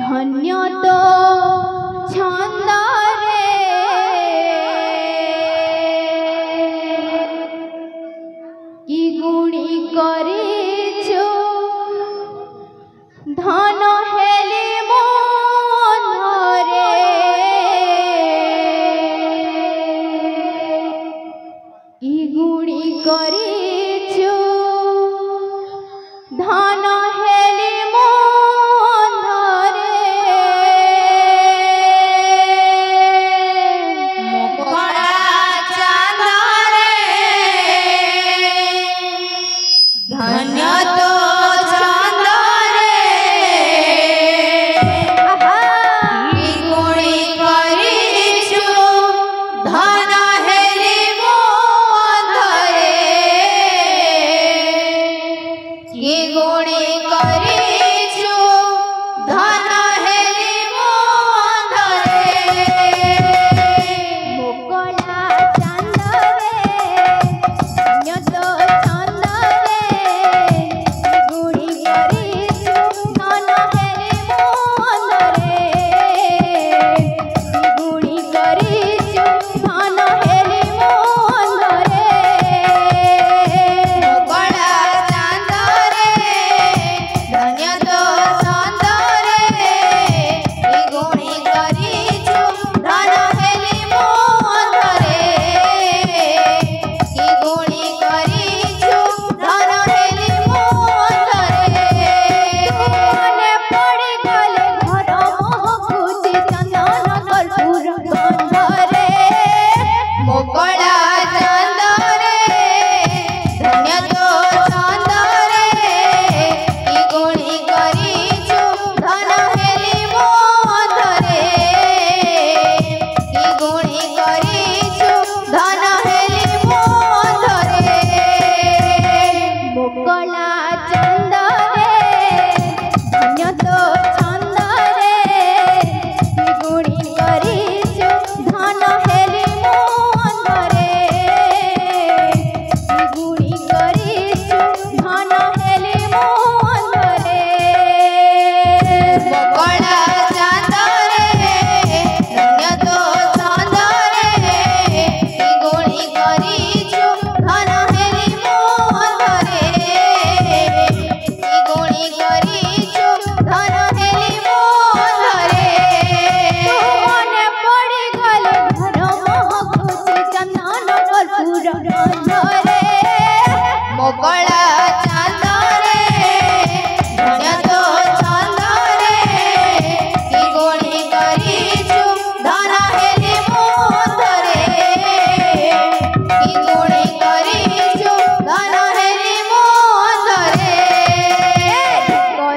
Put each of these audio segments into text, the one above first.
धन्य तो छंद रे कि गुणी करिछु धन हेली मोधरे कि गुणी करिछु धन हेली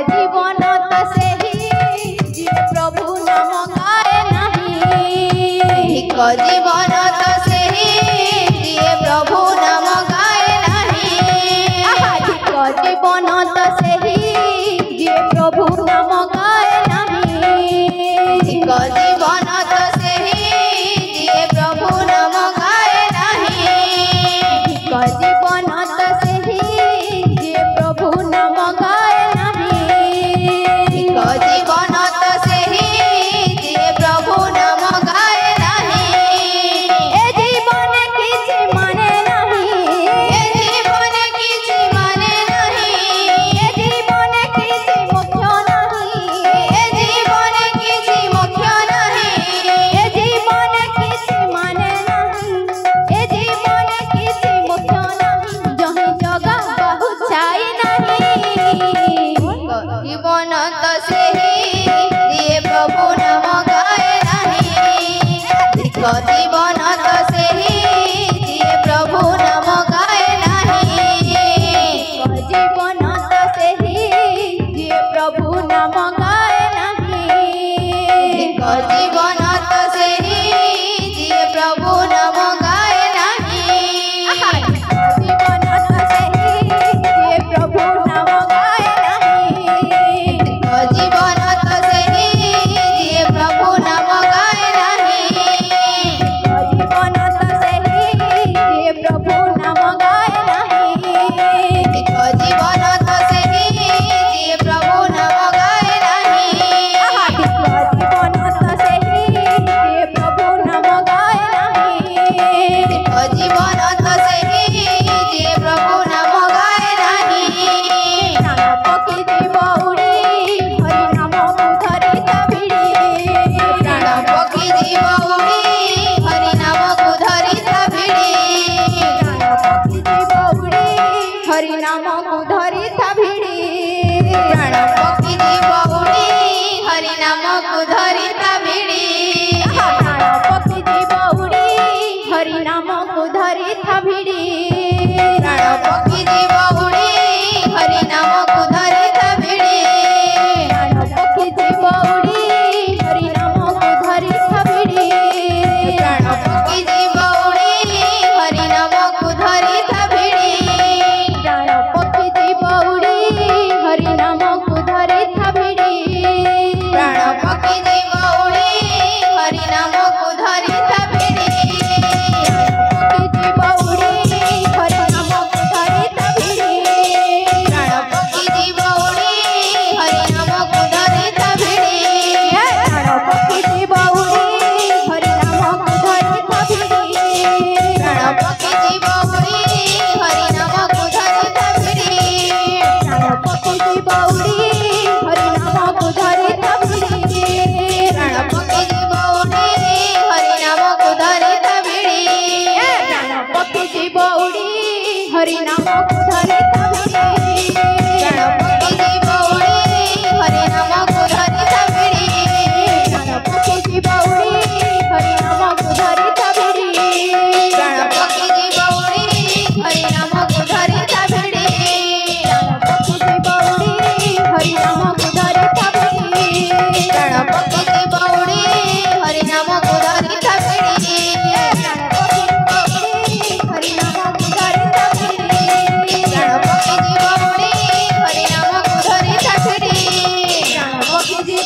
जीवन तो सही जिए प्रभु नाम गाए नहीं। जीवन तो सही जिए प्रभु नाम गाए नहीं। जीवन तो सही जिए प्रभु नाम गाए नहीं। जीवन तो सही जिए प्रभु नाम गाए नहीं। जीवन तो सही जिए प्रभु नाम गाए जीवन तो सही जिए प्रभु नाम गाए नहीं। जीवन तो सही जिए प्रभु नाम गाए नहीं। जीवन तो सही जिए प्रभु नाम गाए नहीं। जीवन तो सही जिए प्रभु नाम गाए नहीं। जीवन तो सही जिए प्रभु नाम गाए नहीं। जीवन तो सही जिए प्रभु नाम गाए नहीं।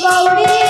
ଗୌରୀ